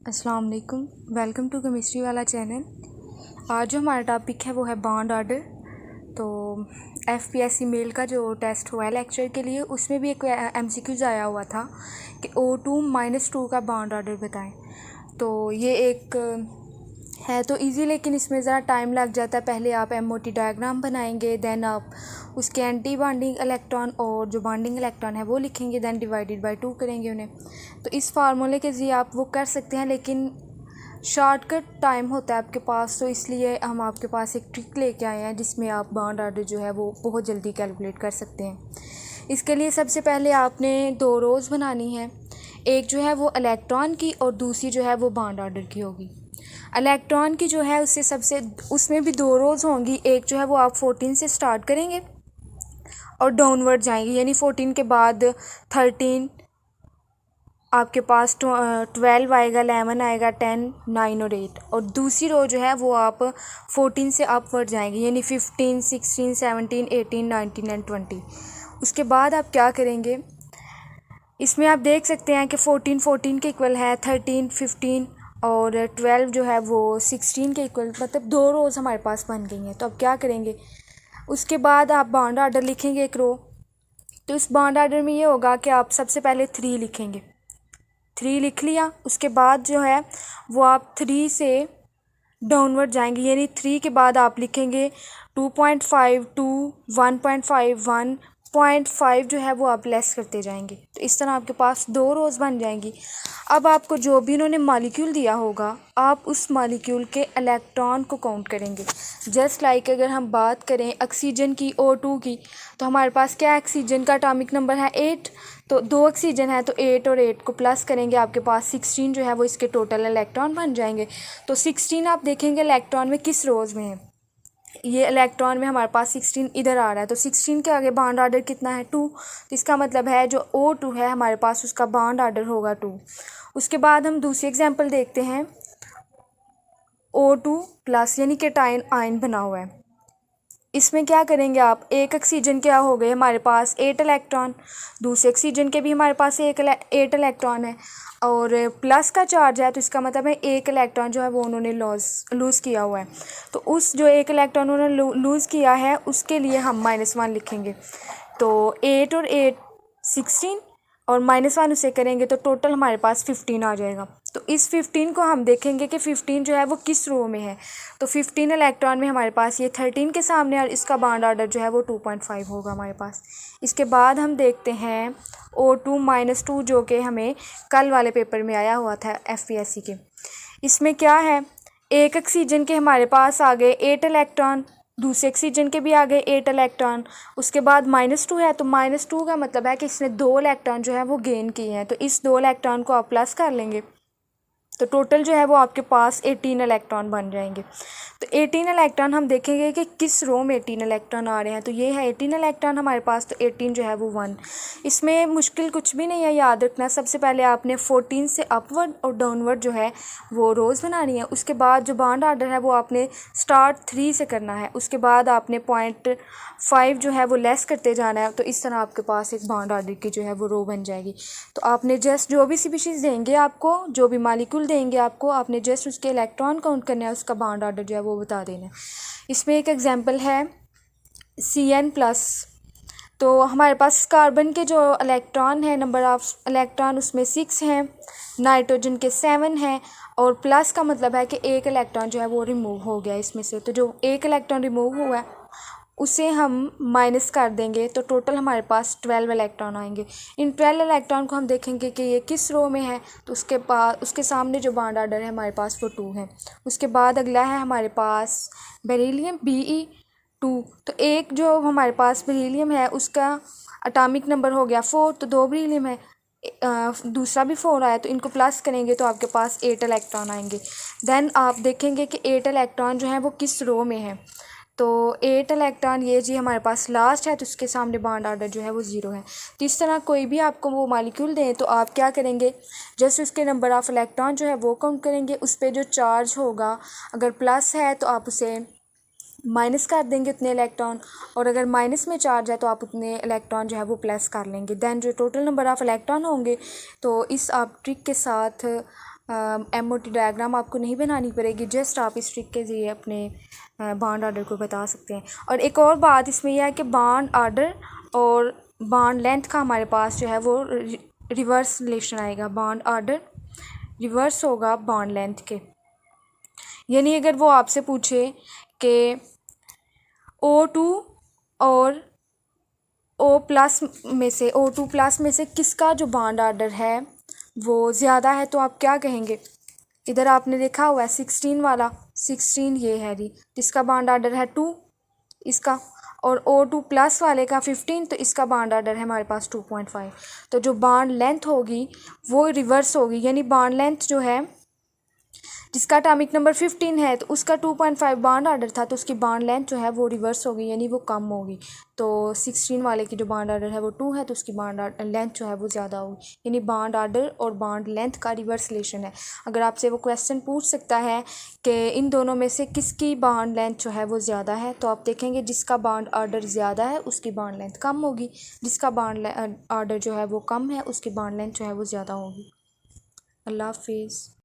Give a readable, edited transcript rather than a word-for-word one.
अस्सलाम वालेकुम। Welcome to chemistry वाला चैनल। आज जो हमारा टॉपिक है वो है बॉन्ड ऑर्डर। तो एफपीएससी मेल का जो टेस्ट हुआ है लेक्चर के लिए, उसमें भी एक एमसीक्यूज आया हुआ था कि O2-2 का बॉन्ड ऑर्डर बताएं। तो ये एक है तो इजी, लेकिन इसमें ज़रा टाइम लग जाता है। पहले आप एमओटी डायग्राम बनाएंगे, देन आप उसके एंटी बॉन्डिंग इलेक्ट्रॉन और जो बॉन्डिंग इलेक्ट्रॉन है वो लिखेंगे, देन डिवाइडेड बाय 2 करेंगे उन्हें। तो इस फार्मूले के ज़रिए आप वो कर सकते हैं, लेकिन शॉर्टकट टाइम होता है आपके पास, तो इसलिए हम आपके पास एक ट्रिक लेके आए हैं जिसमें आप बॉन्ड ऑर्डर जो है वो बहुत जल्दी कैलकुलेट कर सकते हैं। इसके लिए सबसे पहले आपने 2 रोज़ बनानी है। एक जो है वो इलेक्ट्रॉन की और दूसरी जो है वो बॉन्ड ऑर्डर की होगी। इलेक्ट्रॉन की जो है उसमें भी 2 रोज़ होंगी। एक जो है वो आप 14 से स्टार्ट करेंगे और डाउनवर्ड जाएंगे, यानी 14 के बाद 13 आपके पास 12 आएगा, 11 आएगा, 10, 9 और 8। और दूसरी रो जो है वो आप 14 से अपवर्ड जाएंगे, यानी 15, 16, 17, 18, 19 एंड 20। उसके बाद आप क्या करेंगे, इसमें आप देख सकते हैं कि 14 के इक्वल है, 13 15 और 12 जो है वो 16 के इक्वल, मतलब 2 रोज़ हमारे पास बन गई हैं। तो अब क्या करेंगे, उसके बाद आप बॉन्ड ऑर्डर लिखेंगे एक रो। तो इस बॉन्ड ऑर्डर में ये होगा कि आप सबसे पहले 3 लिखेंगे। 3 लिख लिया, उसके बाद जो है वो आप 3 से डाउनवर्ड जाएंगे, यानी 3 के बाद आप लिखेंगे 2.5, 2, 1.5, 1.5 जो है वो आप लेस करते जाएंगे। तो इस तरह आपके पास 2 रोज़ बन जाएंगी। अब आपको जो भी उन्होंने मॉलिक्यूल दिया होगा, आप उस मॉलिक्यूल के इलेक्ट्रॉन को काउंट करेंगे। जस्ट लाइक अगर हम बात करें ऑक्सीजन की, O2 की, तो हमारे पास क्या है, ऑक्सीजन का एटॉमिक नंबर है 8। तो 2 ऑक्सीजन है तो 8 और 8 को प्लस करेंगे, आपके पास 16 जो है वो इसके टोटल इलेक्ट्रॉन बन जाएंगे। तो 16 आप देखेंगे इलेक्ट्रॉन में किस रोज़ में है। ये इलेक्ट्रॉन में हमारे पास 16 इधर आ रहा है, तो 16 के आगे बॉन्ड ऑर्डर कितना है, 2। तो इसका मतलब है जो O2 है हमारे पास, उसका बॉन्ड ऑर्डर होगा 2। उसके बाद हम दूसरी एग्जांपल देखते हैं, O2 प्लस यानी केटाइन आयन बना हुआ है। इसमें क्या करेंगे आप, एक ऑक्सीजन क्या हो गए हमारे पास 8 इलेक्ट्रॉन, दूसरे ऑक्सीजन के भी हमारे पास 8 इलेक्ट्रॉन है और प्लस का चार्ज है, तो इसका मतलब है 1 इलेक्ट्रॉन जो है वो उन्होंने लूज़ किया हुआ है। तो उस जो 1 इलेक्ट्रॉन उन्होंने लूज़ किया है उसके लिए हम -1 लिखेंगे। तो 8 और 8 16 और -1 उसे करेंगे तो टोटल हमारे पास 15 आ जाएगा। तो इस 15 को हम देखेंगे कि 15 जो है वो किस रो में है। तो 15 इलेक्ट्रॉन में हमारे पास ये 13 के सामने, और इसका बॉन्ड ऑर्डर जो है वो 2.5 होगा हमारे पास। इसके बाद हम देखते हैं O2-2 जो कि हमें कल वाले पेपर में आया हुआ था एफपीएससी के। इसमें क्या है, एक ऑक्सीजन के हमारे पास आ गए 8 इलेक्ट्रॉन, दूसरे ऑक्सीजन के भी आ गए 8 इलेक्ट्रॉन। उसके बाद -2 है, तो -2 का मतलब है कि इसने 2 इलेक्ट्रॉन जो है वो गेन किए हैं। तो इस 2 इलेक्ट्रॉन को आप प्लस कर लेंगे, तो टोटल जो है वो आपके पास 18 इलेक्ट्रॉन बन जाएंगे। तो 18 इलेक्ट्रॉन हम देखेंगे कि किस रो में 18 इलेक्ट्रॉन आ रहे हैं। तो ये है 18 इलेक्ट्रॉन हमारे पास, तो 18 जो है वो 1। इसमें मुश्किल कुछ भी नहीं है, याद रखना। सबसे पहले आपने 14 से अपवर्ड और डाउनवर्ड जो है वो रोज़ बनानी है। उसके बाद जो बॉन्ड ऑर्डर है वो आपने स्टार्ट 3 से करना है। उसके बाद आपने 0.5 जो है वो लेस करते जाना है। तो इस तरह आपके पास एक बॉन्ड ऑर्डर की जो है वो रो बन जाएगी। तो आपने जस्ट जो भी स्पीशीज़ देंगे आपको, जो भी मॉलिक्यूल देंगे आपको, आपने जस्ट उसके इलेक्ट्रॉन काउंट करना है, उसका बॉन्ड ऑर्डर जो है वो बता देना है। इसमें एक एग्जांपल है CN+। तो हमारे पास कार्बन के जो इलेक्ट्रॉन है, नंबर ऑफ़ इलेक्ट्रॉन उसमें 6 हैं, नाइट्रोजन के 7 हैं, और प्लस का मतलब है कि 1 इलेक्ट्रॉन जो है वो रिमूव हो गया इसमें से। तो जो 1 इलेक्ट्रॉन रिमूव हुआ है उसे हम माइनस कर देंगे, तो टोटल हमारे पास 12 इलेक्ट्रॉन आएंगे। इन 12 इलेक्ट्रॉन को हम देखेंगे कि ये किस रो में है। तो उसके सामने जो बॉन्ड ऑर्डर है हमारे पास वो 2 है। उसके बाद अगला है हमारे पास बेरिलियम Be2। तो एक जो हमारे पास बेरिलियम है उसका एटॉमिक नंबर हो गया 4, तो 2 बेरिलियम है, दूसरा भी 4 आया, तो इनको प्लस करेंगे तो आपके पास 8 इलेक्ट्रॉन आएंगे। देन आप देखेंगे कि 8 इलेक्ट्रॉन जो है वो किस रो में है। तो 8 इलेक्ट्रॉन ये जी हमारे पास लास्ट है, तो उसके सामने बॉन्ड ऑर्डर जो है वो 0 है। तो इस तरह कोई भी आपको वो मॉलिक्यूल दें तो आप क्या करेंगे, जस्ट उसके नंबर ऑफ़ इलेक्ट्रॉन जो है वो काउंट करेंगे। उस पर जो चार्ज होगा, अगर प्लस है तो आप उसे माइनस कर देंगे उतने इलेक्ट्रॉन, और अगर माइनस में चार्ज है तो आप उतने इलेक्ट्रॉन जो है वो प्लस कर लेंगे। देन जो टोटल नंबर ऑफ़ इलेक्ट्रॉन होंगे, तो इस आप ट्रिक के साथ MOT डायग्राम आपको नहीं बनानी पड़ेगी, जस्ट आप इस ट्रिक के ज़रिए अपने बॉन्ड ऑर्डर को बता सकते हैं। और एक और बात इसमें यह है कि बॉन्ड ऑर्डर और बॉन्ड लेंथ का हमारे पास जो है वो रिवर्स रिलेशन आएगा। बॉन्ड ऑर्डर रिवर्स होगा बॉन्ड लेंथ के, यानी अगर वो आपसे पूछे कि O2 और O2 प्लस में से किसका जो बॉन्ड ऑर्डर है वो ज़्यादा है, तो आप क्या कहेंगे? इधर आपने देखा हुआ है 16 वाला, 16 ये है जी, जिसका बॉन्ड ऑर्डर है 2 इसका, और O2 प्लस वाले का 15, तो इसका बॉन्ड ऑर्डर है हमारे पास 2.5। तो जो बॉन्ड लेंथ होगी वो रिवर्स होगी, यानी बॉन्ड लेंथ जो है जिसका एटॉमिक नंबर 15 है तो उसका 2.5 बॉन्ड ऑर्डर था, तो उसकी बॉन्ड लेंथ जो है वो रिवर्स होगी, यानी वो कम होगी। तो 16 वाले की जो बॉन्ड ऑर्डर है वो 2 है, तो उसकी बॉन्ड लेंथ जो है वो ज़्यादा होगी, यानी बॉन्ड ऑर्डर और बॉन्ड लेंथ का रिवर्स रिलेशन है। अगर आपसे वो क्वेश्चन पूछ सकता है कि इन दोनों में से किसकी बॉन्ड लेंथ जो है वो ज़्यादा है, तो आप देखेंगे जिसका बॉन्ड ऑर्डर ज़्यादा है उसकी बॉन्ड लेंथ कम होगी, जिसका बॉन्ड ऑर्डर जो है वो कम है उसकी बॉन्ड लेंथ जो है वो ज़्यादा होगी। अल्लाह हाफिज़।